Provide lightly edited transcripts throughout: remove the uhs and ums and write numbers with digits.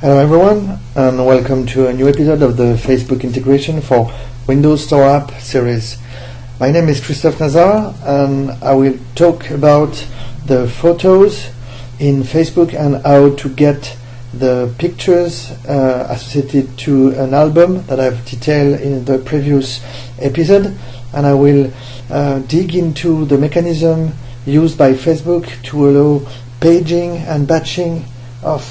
Hello everyone, and welcome to a new episode of the Facebook integration for Windows Store App series. My name is Christophe Nazar, and I will talk about the photos in Facebook and how to get the pictures associated to an album that I've detailed in the previous episode. And I will dig into the mechanism used by Facebook to allow paging and batching of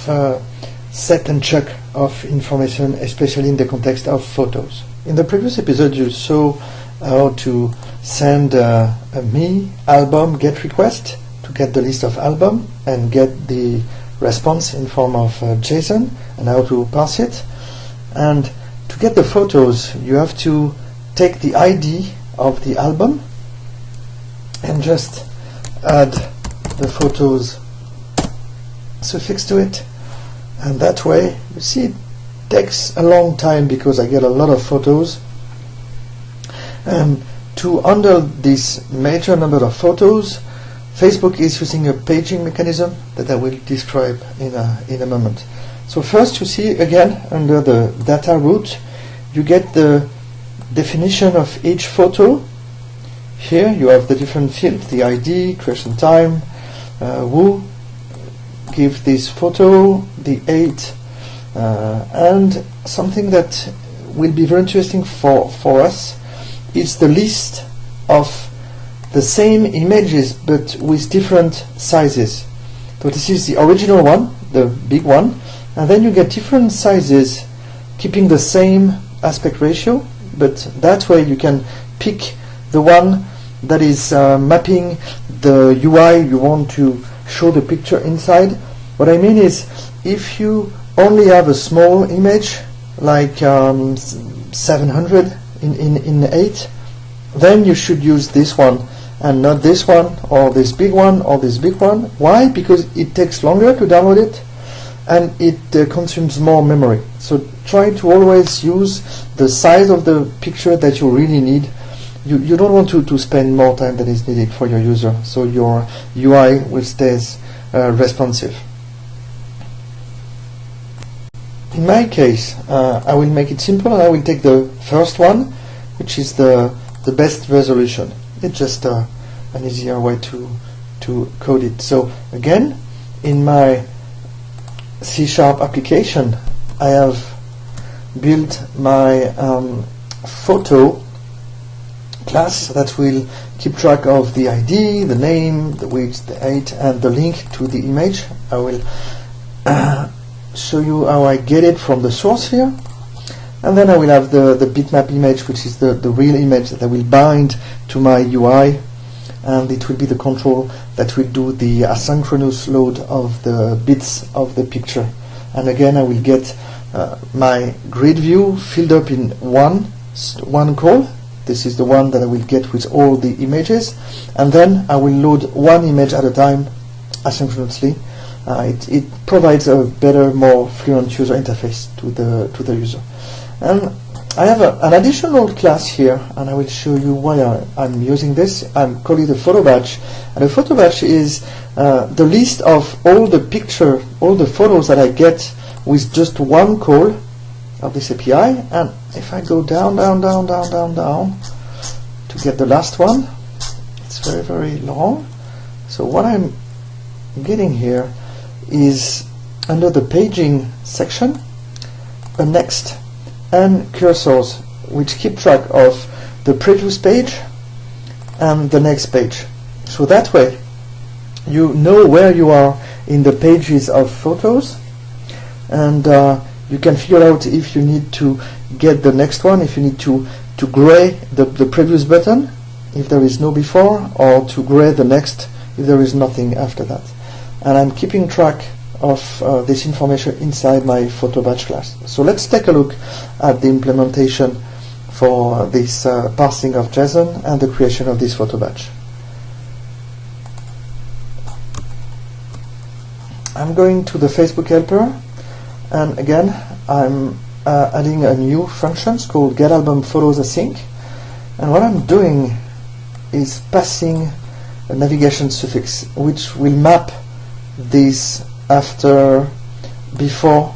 set and check of information, especially in the context of photos. In the previous episode you saw how to send a me album get request to get the list of album and get the response in form of JSON, and how to parse it. And to get the photos you have to take the ID of the album and just add the photos suffix to it. And that way, you see, it takes a long time because I get a lot of photos. And to handle this major number of photos, Facebook is using a paging mechanism that I will describe in a moment. So first, you see again under the data root, you get the definition of each photo. Here you have the different fields: the ID, creation time, who give this photo, the age, and something that will be very interesting for us is the list of the same images but with different sizes. So this is the original one, the big one, and then you get different sizes keeping the same aspect ratio, but that way you can pick the one that is mapping the UI you want to show the picture inside. What I mean is, if you only have a small image like 700 in 8, then you should use this one and not this one or this big one or this big one. Why? Because it takes longer to download it and it consumes more memory. So try to always use the size of the picture that you really need. You don't want to spend more time than is needed for your user, so your UI will stay responsive. In my case, I will make it simple and I will take the first one, which is the best resolution. It's just an easier way to code it. So again, in my C# application, I have built my photo class that will keep track of the ID, the name, the width, the height, and the link to the image. I will show you how I get it from the source here, and then I will have the bitmap image, which is the real image that I will bind to my UI, and it will be the control that will do the asynchronous load of the bits of the picture. And again, I will get my grid view filled up in one call. This is the one that I will get with all the images, and then I will load one image at a time asynchronously. It provides a better, more fluent user interface to the user. And I have an additional class here, and I will show you why I'm using this. I'm calling it a photo batch, and a photo batch is the list of all the photos that I get with just one call of this API. And if I go down to get the last one, it's very, very long. So what I'm getting here is, under the paging section, a next and cursors which keep track of the previous page and the next page. So that way you know where you are in the pages of photos, and you can figure out if you need to get the next one, if you need to gray the previous button if there is no before, or to gray the next if there is nothing after that. And I'm keeping track of this information inside my photo batch class. So let's take a look at the implementation for this parsing of JSON and the creation of this photo batch. I'm going to the Facebook helper, and again I'm adding a new function called getAlbumPhotosAsync, and what I'm doing is passing a navigation suffix which will map this after, before,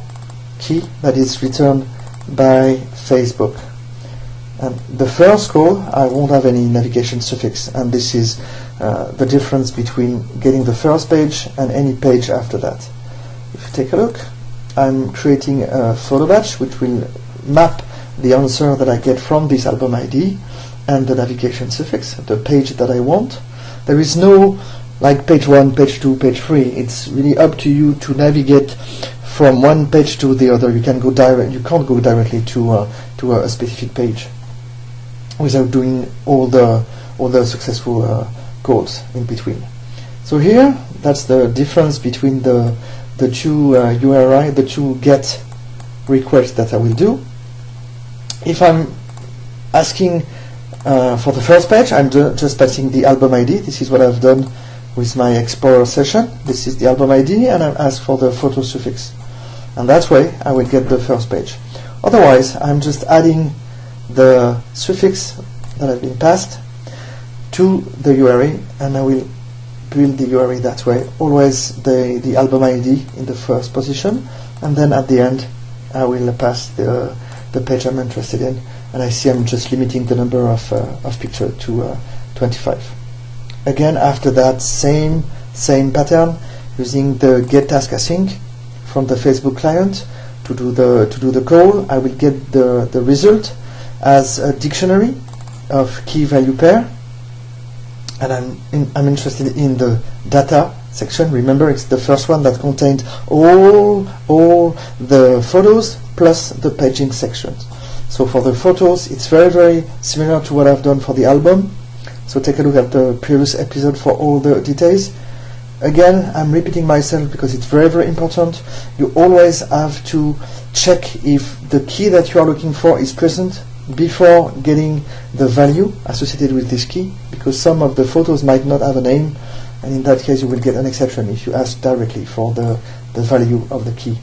key that is returned by Facebook. And the first call, I won't have any navigation suffix, and this is the difference between getting the first page and any page after that. If you take a look, I'm creating a photo batch which will map the answer that I get from this album ID and the navigation suffix, the page that I want. There is no like page 1, page 2, page 3. It's really up to you to navigate from one page to the other. You can't go directly to a specific page without doing all the successful calls in between. So here, that's the difference between the two URI, the two GET requests that I will do. If I'm asking for the first page, I'm just passing the album ID. This is what I've done with my Explorer session. This is the album ID, and I ask for the photo suffix. And that way, I will get the first page. Otherwise, I'm just adding the suffix that I've been passed to the URI, and I will build the URI that way. Always the album ID in the first position, and then at the end, I will pass the page I'm interested in. And I see I'm just limiting the number of pictures to 25. Again, after that same pattern, using the get task async from the Facebook client to do the call, I will get the result as a dictionary of key value pair, and I'm interested in the data section. Remember, it's the first one that contains all the photos plus the paging sections. So for the photos, it's very similar to what I've done for the album. So take a look at the previous episode for all the details. Again, I'm repeating myself because it's very important. You always have to check if the key that you are looking for is present before getting the value associated with this key, because some of the photos might not have a name, and in that case you will get an exception if you ask directly for the value of the key.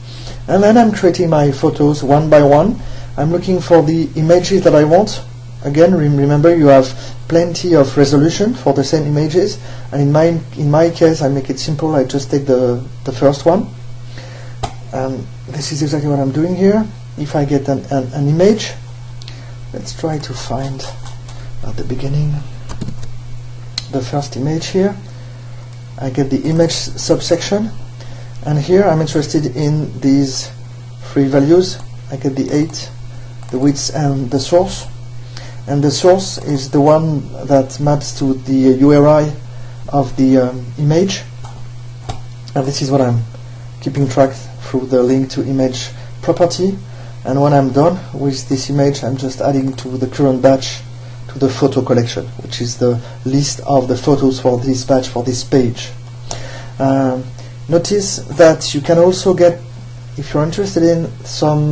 And then I'm creating my photos one by one. I'm looking for the images that I want. Again, remember, you have plenty of resolution for the same images, and in my case I make it simple. I just take the first one, and this is exactly what I'm doing here. If I get an image, let's try to find at the beginning the first image here. I get the image subsection, and here I'm interested in these three values. I get the 8, the width, and the source. And the source is the one that maps to the URI of the image. And this is what I'm keeping track through the link to image property. And when I'm done with this image, I'm just adding to the current batch to the photo collection, which is the list of the photos for this batch, for this page. Notice that you can also get, if you're interested in some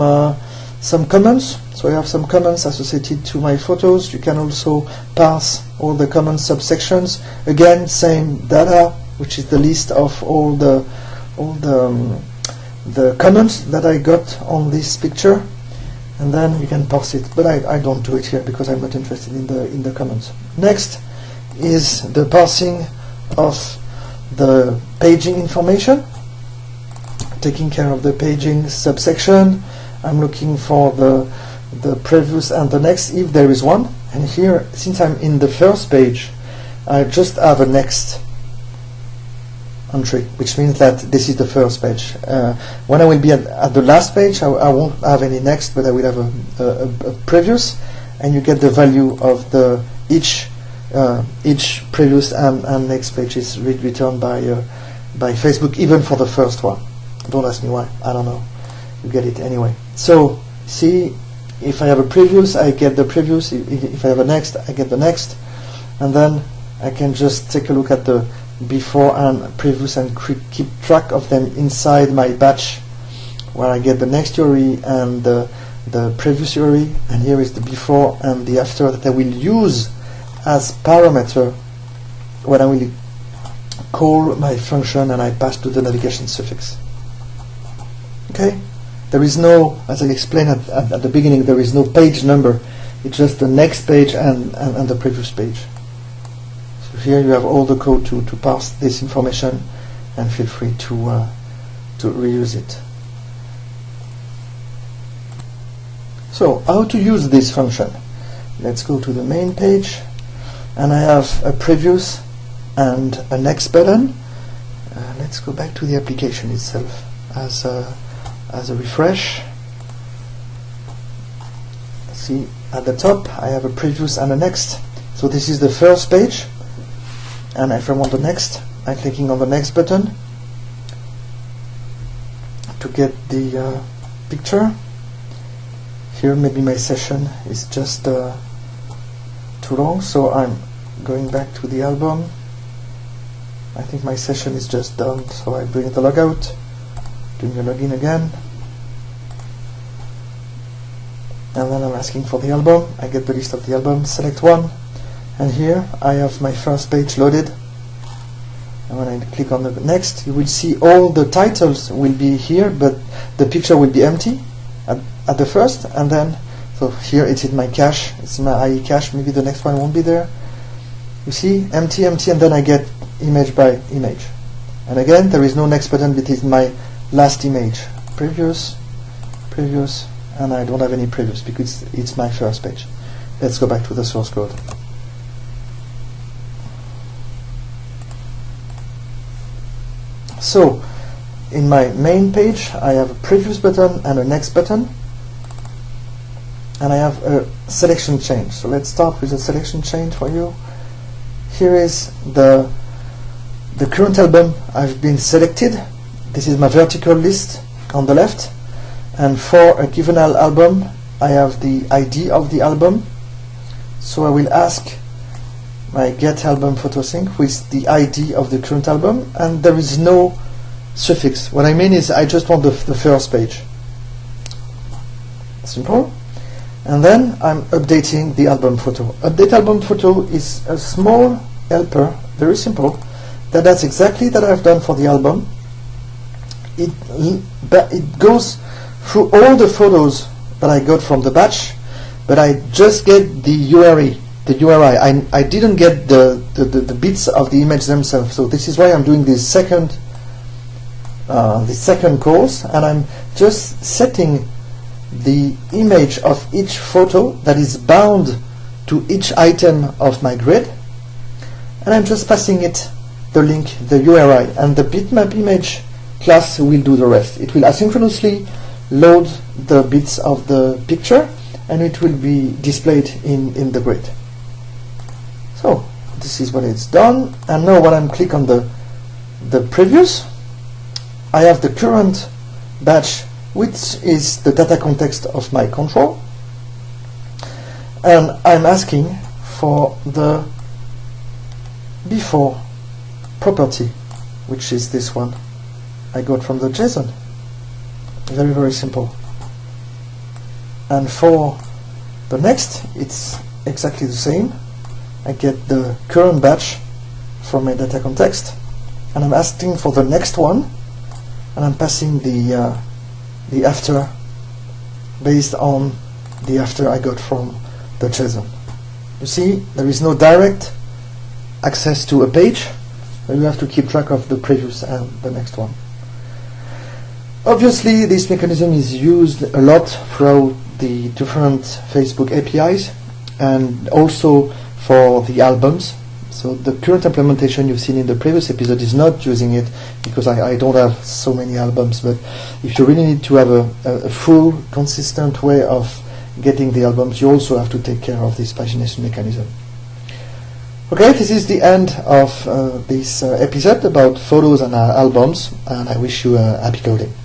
comments. So I have some comments associated to my photos. You can also parse all the comment subsections. Again, same data, which is the list of all the comments that I got on this picture, and then you can parse it. But I don't do it here because I'm not interested in the comments. Next is the parsing of the paging information, taking care of the paging subsection. I'm looking for the previous and the next, if there is one. And here, since I'm in the first page, I just have a next entry, which means that this is the first page. When I will be at the last page, I won't have any next, but I will have a previous, and you get the value of each previous and next page is returned by Facebook, even for the first one. Don't ask me why, I don't know. You get it anyway. So see, if I have a previous, I get the previous. If I have a next, I get the next, and then I can just take a look at the before and previous and keep track of them inside my batch, where I get the next URI and the previous URI, and here is the before and the after that I will use as parameter when I will call my function and I pass to the navigation suffix. Okay? There is no, as I explained at the beginning, there is no page number. It's just the next page and the previous page. So here you have all the code to parse this information, and feel free to reuse it. So how to use this function? Let's go to the main page, and I have a previous and a next button. Let's go back to the application itself as a refresh. See, at the top I have a previous and a next. So this is the first page, and if I want the next, I'm clicking on the next button to get the picture. Here maybe my session is just too long, so I'm going back to the album. I think my session is just done, so I bring the logout, doing the login again, and then I'm asking for the album. I get the list of the album, select one, and here I have my first page loaded. And when I click on the next, you will see all the titles will be here, but the picture will be empty at the first, and then so here it's in my cache, it's in my IE cache. Maybe the next one won't be there. You see, empty, empty, and then I get image by image. And again, there is no next button, but it's my last image. Previous, previous, and I don't have any previous because it's my first page. Let's go back to the source code. So, in my main page, I have a previous button and a next button, and I have a selection change. So let's start with the selection change for you. Here is the current album I've been selected. This is my vertical list on the left, and for a given album I have the ID of the album. So I will ask my get album photosync with the ID of the current album, and there is no suffix. What I mean is I just want the first page. Simple. And then I'm updating the album photo. Update album photo is a small helper, very simple, that does exactly that I've done for the album. It goes through all the photos that I got from the batch, but I just get the URI. I didn't get the bits of the image themselves. So this is why I'm doing this second course, and I'm just setting the image of each photo that is bound to each item of my grid, and I'm just passing it the link, the URI, and the bitmap image class will do the rest. It will asynchronously load the bits of the picture, and it will be displayed in the grid. So this is what it's done, and now when I click on the previous, I have the current batch, which is the data context of my control, and I'm asking for the before property, which is this one I got from the JSON. Very, very simple. And for the next, it's exactly the same. I get the current batch from my data context, and I'm asking for the next one, and I'm passing the after based on the after I got from the JSON. You see, there is no direct access to a page, but you have to keep track of the previous and the next one. Obviously, this mechanism is used a lot throughout the different Facebook APIs, and also for the albums. So the current implementation you've seen in the previous episode is not using it because I don't have so many albums, but if you really need to have a full, consistent way of getting the albums, you also have to take care of this pagination mechanism. Okay, this is the end of this episode about photos and albums, and I wish you a happy coding.